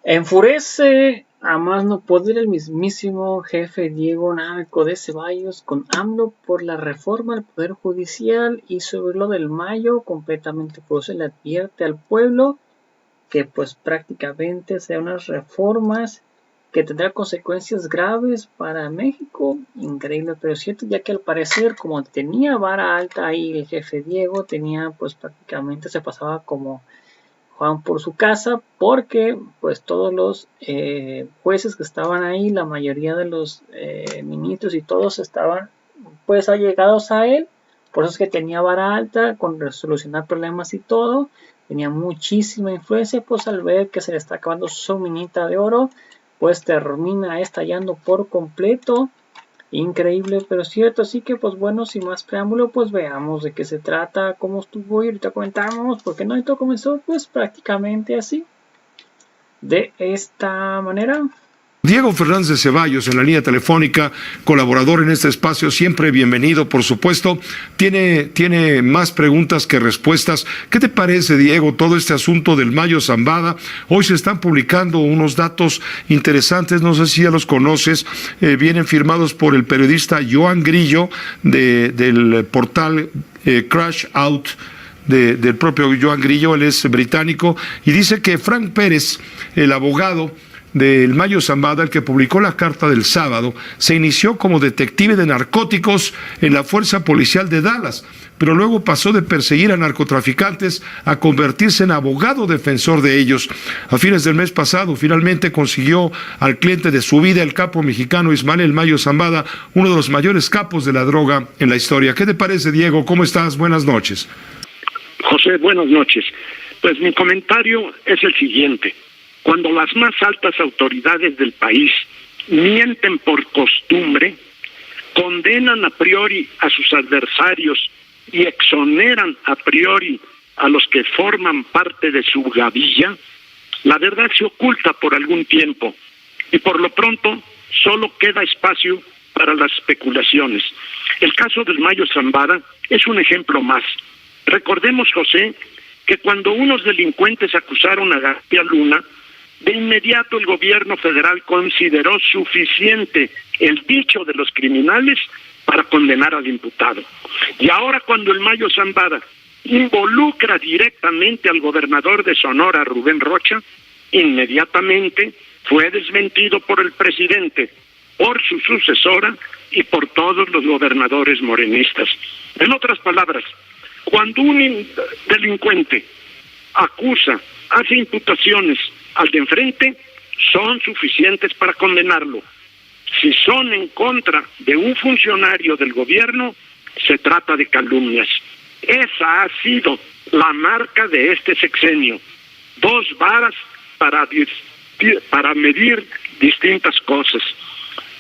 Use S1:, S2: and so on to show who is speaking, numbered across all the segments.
S1: Enfurece a más no poder el mismísimo jefe Diego Narco de Ceballos con AMLO por la reforma al Poder Judicial y sobre lo del Mayo completamente pues se le advierte al pueblo que pues prácticamente sean unas reformas que tendrá consecuencias graves para México, increíble pero cierto, ya que al parecer como tenía vara alta ahí el jefe Diego, tenía pues prácticamente se pasaba como Juan por su casa porque pues todos los jueces que estaban ahí, la mayoría de los ministros y todos estaban pues allegados a él, por eso es que tenía vara alta con resolucionar problemas y todo, tenía muchísima influencia, pues al ver que se le está acabando su minita de oro, pues termina estallando por completo. Increíble, pero cierto, así que pues bueno, sin más preámbulo, pues veamos de qué se trata, cómo estuvo y ahorita comentamos, porque no, y todo comenzó pues prácticamente así, de esta manera.
S2: Diego Fernández de Ceballos en la línea telefónica, colaborador en este espacio, siempre bienvenido, por supuesto. Tiene más preguntas que respuestas. ¿Qué te parece, Diego, todo este asunto del Mayo Zambada? Hoy se están publicando unos datos interesantes, no sé si ya los conoces, vienen firmados por el periodista Joan Grillo del portal Crash Out, del propio Joan Grillo, él es británico, y dice que Frank Pérez, el abogado del Mayo Zambada, el que publicó la carta del sábado, se inició como detective de narcóticos en la Fuerza Policial de Dallas, pero luego pasó de perseguir a narcotraficantes a convertirse en abogado defensor de ellos. A fines del mes pasado, finalmente consiguió al cliente de su vida, el capo mexicano Ismael El Mayo Zambada, uno de los mayores capos de la droga en la historia. ¿Qué te parece, Diego? ¿Cómo estás? Buenas noches.
S3: José, buenas noches. Pues mi comentario es el siguiente. Cuando las más altas autoridades del país mienten por costumbre, condenan a priori a sus adversarios y exoneran a priori a los que forman parte de su gavilla, la verdad se oculta por algún tiempo y por lo pronto solo queda espacio para las especulaciones. El caso del Mayo Zambada es un ejemplo más. Recordemos, José, que cuando unos delincuentes acusaron a García Luna, de inmediato el gobierno federal consideró suficiente el dicho de los criminales para condenar al imputado. Y ahora cuando el Mayo Zambada involucra directamente al gobernador de Sonora, Rubén Rocha, inmediatamente fue desmentido por el presidente, por su sucesora y por todos los gobernadores morenistas. En otras palabras, cuando un delincuente acusa, hace imputaciones al de enfrente, son suficientes para condenarlo. Si son en contra de un funcionario del gobierno, se trata de calumnias. Esa ha sido la marca de este sexenio. Dos varas para medir distintas cosas.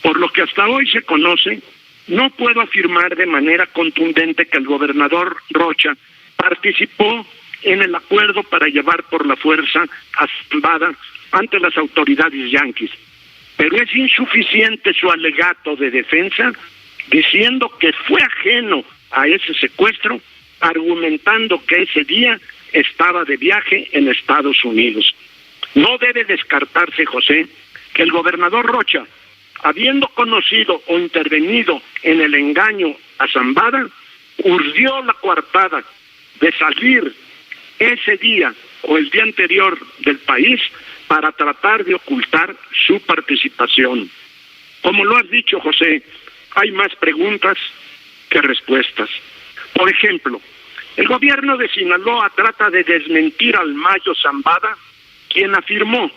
S3: Por lo que hasta hoy se conoce, no puedo afirmar de manera contundente que el gobernador Rocha participó en el acuerdo para llevar por la fuerza a Zambada ante las autoridades yanquis. Pero es insuficiente su alegato de defensa diciendo que fue ajeno a ese secuestro, argumentando que ese día estaba de viaje en Estados Unidos. No debe descartarse, José, que el gobernador Rocha, habiendo conocido o intervenido en el engaño a Zambada, urdió la coartada de salir ese día o el día anterior del país para tratar de ocultar su participación. Como lo has dicho, José, hay más preguntas que respuestas. Por ejemplo, el gobierno de Sinaloa trata de desmentir al Mayo Zambada, quien afirmó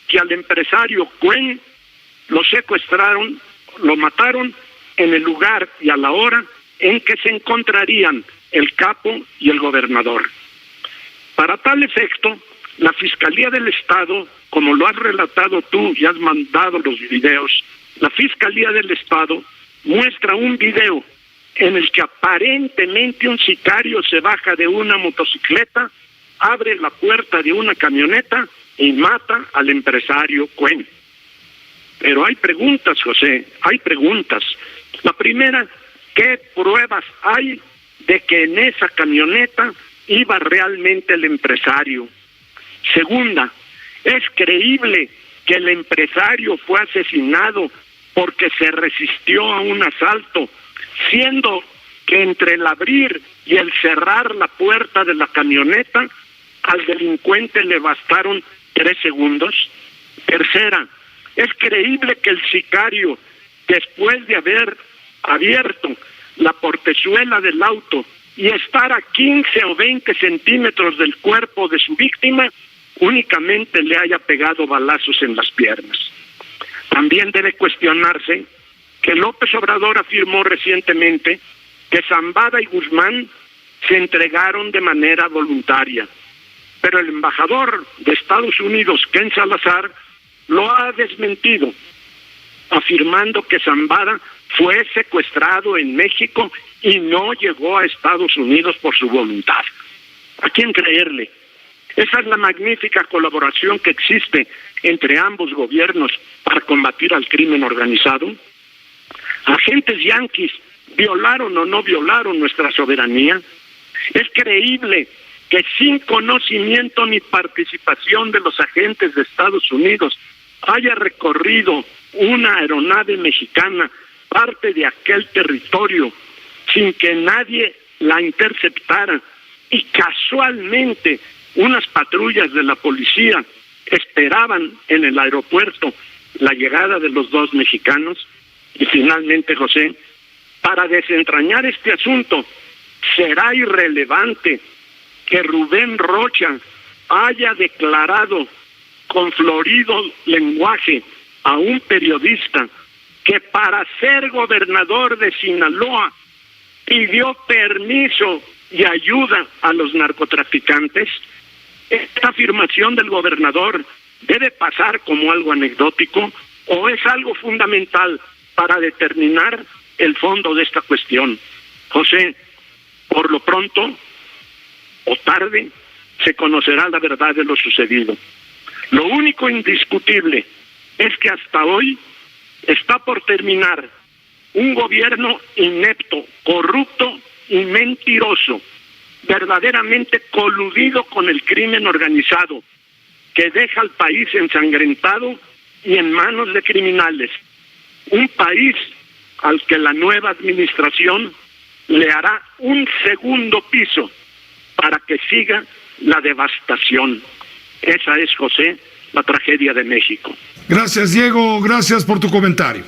S3: que al empresario Cuen lo secuestraron, lo mataron en el lugar y a la hora en que se encontrarían el capo y el gobernador. Para tal efecto, la Fiscalía del Estado, como lo has relatado tú y has mandado los videos, la Fiscalía del Estado muestra un video en el que aparentemente un sicario se baja de una motocicleta, abre la puerta de una camioneta y mata al empresario Cuen. Pero hay preguntas, José, hay preguntas. La primera, ¿qué pruebas hay de que en esa camioneta iba realmente el empresario? Segunda, ¿Es creíble que el empresario fue asesinado porque se resistió a un asalto, siendo que entre el abrir y el cerrar la puerta de la camioneta, al delincuente le bastaron 3 segundos? Tercera, ¿es creíble que el sicario, después de haber abierto la portezuela del auto y estar a 15 o 20 centímetros del cuerpo de su víctima, únicamente le haya pegado balazos en las piernas? También debe cuestionarse que López Obrador afirmó recientemente que Zambada y Guzmán se entregaron de manera voluntaria, pero el embajador de Estados Unidos, Ken Salazar, lo ha desmentido, afirmando que Zambada fue secuestrado en México y no llegó a Estados Unidos por su voluntad. ¿A quién creerle? Esa es la magnífica colaboración que existe entre ambos gobiernos para combatir al crimen organizado. ¿Agentes yanquis violaron o no violaron nuestra soberanía? ¿Es creíble que sin conocimiento ni participación de los agentes de Estados Unidos haya recorrido una aeronave mexicana parte de aquel territorio sin que nadie la interceptara y casualmente unas patrullas de la policía esperaban en el aeropuerto la llegada de los 2 mexicanos? Y finalmente, José, para desentrañar este asunto, será irrelevante que Rubén Rocha haya declarado con florido lenguaje a un periodista que para ser gobernador de Sinaloa pidió permiso y ayuda a los narcotraficantes. ¿Esta afirmación del gobernador debe pasar como algo anecdótico o es algo fundamental para determinar el fondo de esta cuestión? José, por lo pronto o tarde se conocerá la verdad de lo sucedido. Lo único indiscutible es que hasta hoy está por terminar un gobierno inepto, corrupto y mentiroso, verdaderamente coludido con el crimen organizado, que deja al país ensangrentado y en manos de criminales. Un país al que la nueva administración le hará un segundo piso para que siga la devastación. Esa es, José, la tragedia de México.
S2: Gracias, Diego. Gracias por tu comentario.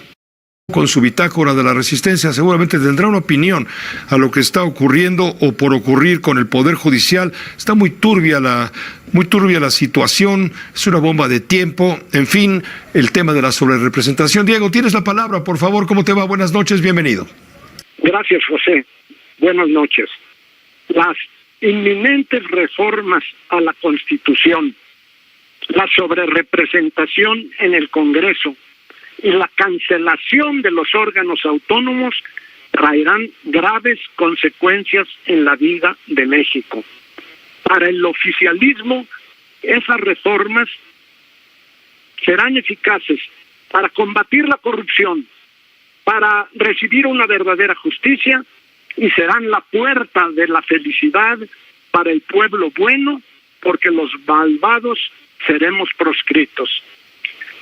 S2: Con su bitácora de la Resistencia seguramente tendrá una opinión a lo que está ocurriendo o por ocurrir con el Poder Judicial. Está muy turbia la situación, es una bomba de tiempo. En fin, el tema de la sobrerepresentación. Diego, tienes la palabra, por favor. ¿Cómo te va? Buenas noches, bienvenido.
S3: Gracias, José. Buenas noches. Las inminentes reformas a la Constitución, la sobrerepresentación en el Congreso y la cancelación de los órganos autónomos traerán graves consecuencias en la vida de México. Para el oficialismo, esas reformas serán eficaces para combatir la corrupción, para recibir una verdadera justicia y serán la puerta de la felicidad para el pueblo bueno, porque los malvados seremos proscritos.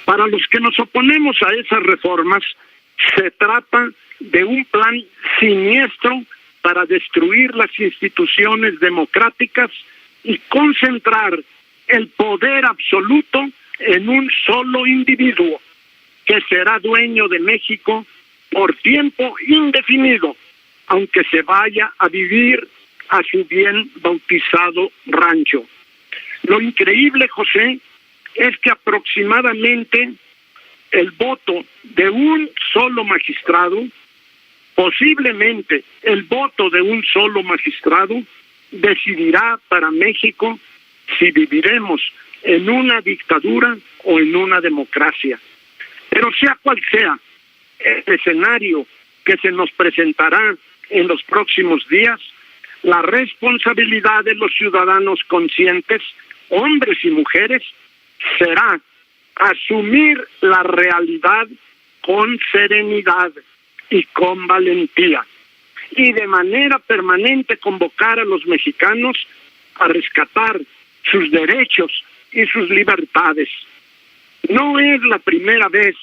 S3: Para los que nos oponemos a esas reformas, se trata de un plan siniestro para destruir las instituciones democráticas y concentrar el poder absoluto en un solo individuo, que será dueño de México por tiempo indefinido, aunque se vaya a vivir a su bien bautizado rancho. Lo increíble, José, es que aproximadamente el voto de un solo magistrado, posiblemente el voto de un solo magistrado, decidirá para México si viviremos en una dictadura o en una democracia. Pero sea cual sea el escenario que se nos presentará en los próximos días, la responsabilidad de los ciudadanos conscientes, hombres y mujeres, será asumir la realidad con serenidad y con valentía, y de manera permanente convocar a los mexicanos a rescatar sus derechos y sus libertades. No es la primera vez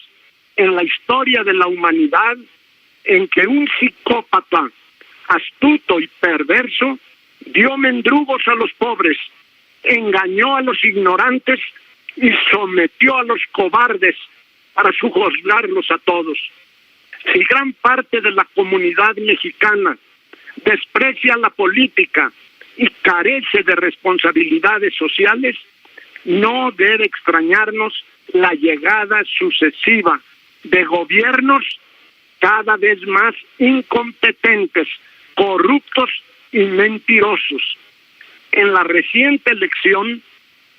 S3: en la historia de la humanidad en que un psicópata astuto y perverso dio mendrugos a los pobres, engañó a los ignorantes y sometió a los cobardes para sujuzgarlos a todos. Si gran parte de la comunidad mexicana desprecia la política y carece de responsabilidades sociales, no debe extrañarnos la llegada sucesiva de gobiernos cada vez más incompetentes, corruptos y mentirosos. En la reciente elección,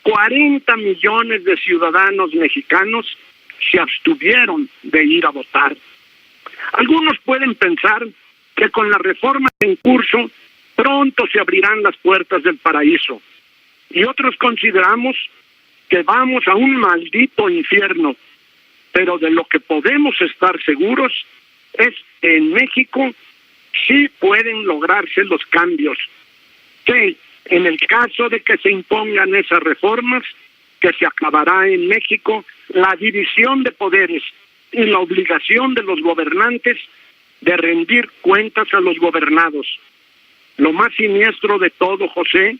S3: 40 millones de ciudadanos mexicanos se abstuvieron de ir a votar. Algunos pueden pensar que con las reformas en curso pronto se abrirán las puertas del paraíso, y otros consideramos que vamos a un maldito infierno, pero de lo que podemos estar seguros es que en México sí pueden lograrse los cambios, que en el caso de que se impongan esas reformas, que se acabará en México la división de poderes y la obligación de los gobernantes de rendir cuentas a los gobernados. Lo más siniestro de todo, José,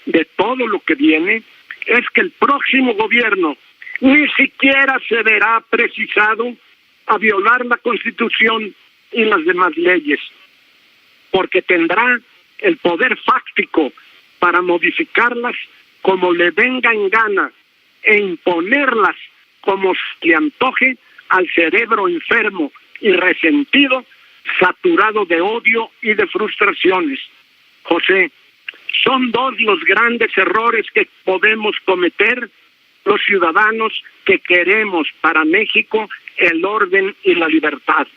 S3: de todo lo que viene, es que el próximo gobierno ni siquiera se verá precisado a violar la Constitución y las demás leyes, porque tendrá el poder fáctico para modificarlas como le venga en gana e imponerlas como se le antoje al cerebro enfermo y resentido, saturado de odio y de frustraciones. José, son dos los grandes errores que podemos cometer los ciudadanos que queremos para México el orden y la libertad.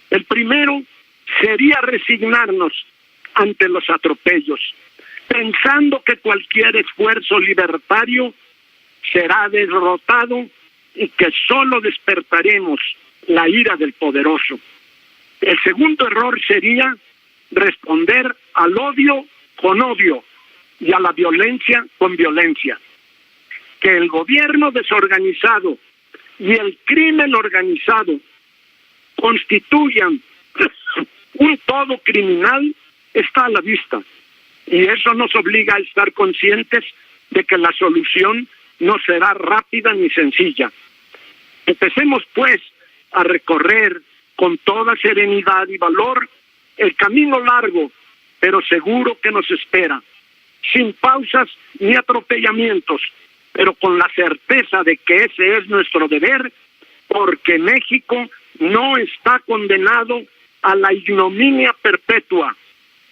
S3: El primero sería resignarnos ante los atropellos, pensando que cualquier esfuerzo libertario será derrotado y que solo despertaremos la ira del poderoso. El segundo error sería responder al odio con odio y a la violencia con violencia. Que el gobierno desorganizado y el crimen organizado constituyan un todo criminal está a la vista, y eso nos obliga a estar conscientes de que la solución no será rápida ni sencilla. Empecemos pues a recorrer con toda serenidad y valor el camino largo pero seguro que nos espera, sin pausas ni atropellamientos, pero con la certeza de que ese es nuestro deber, porque México no está condenado a la ignominia perpetua,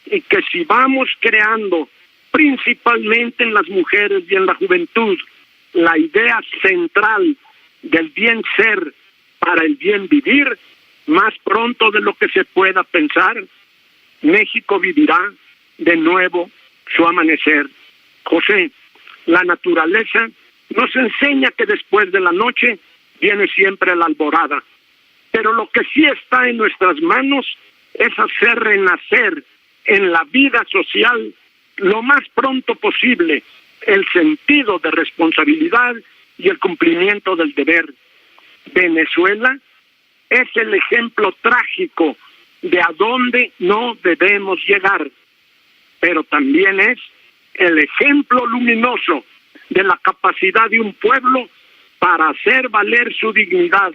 S3: y que si vamos creando, principalmente en las mujeres y en la juventud, la idea central del bien ser para el bien vivir, más pronto de lo que se pueda pensar, México vivirá de nuevo su amanecer. José, la naturaleza nos enseña que después de la noche viene siempre la alborada, pero lo que sí está en nuestras manos es hacer renacer en la vida social lo más pronto posible el sentido de responsabilidad y el cumplimiento del deber. Venezuela es el ejemplo trágico de a dónde no debemos llegar, pero también es el ejemplo luminoso de la capacidad de un pueblo para hacer valer su dignidad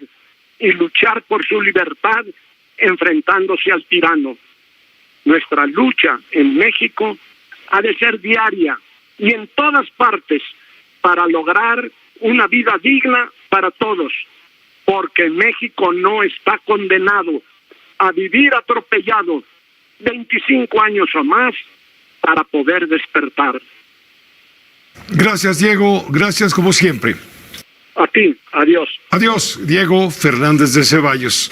S3: y luchar por su libertad enfrentándose al tirano. Nuestra lucha en México ha de ser diaria y en todas partes para lograr una vida digna para todos, porque México no está condenado a vivir atropellado 25 años o más para poder despertar.
S2: Gracias, Diego. Gracias como siempre.
S3: A ti. Adiós.
S2: Adiós, Diego Fernández de Ceballos.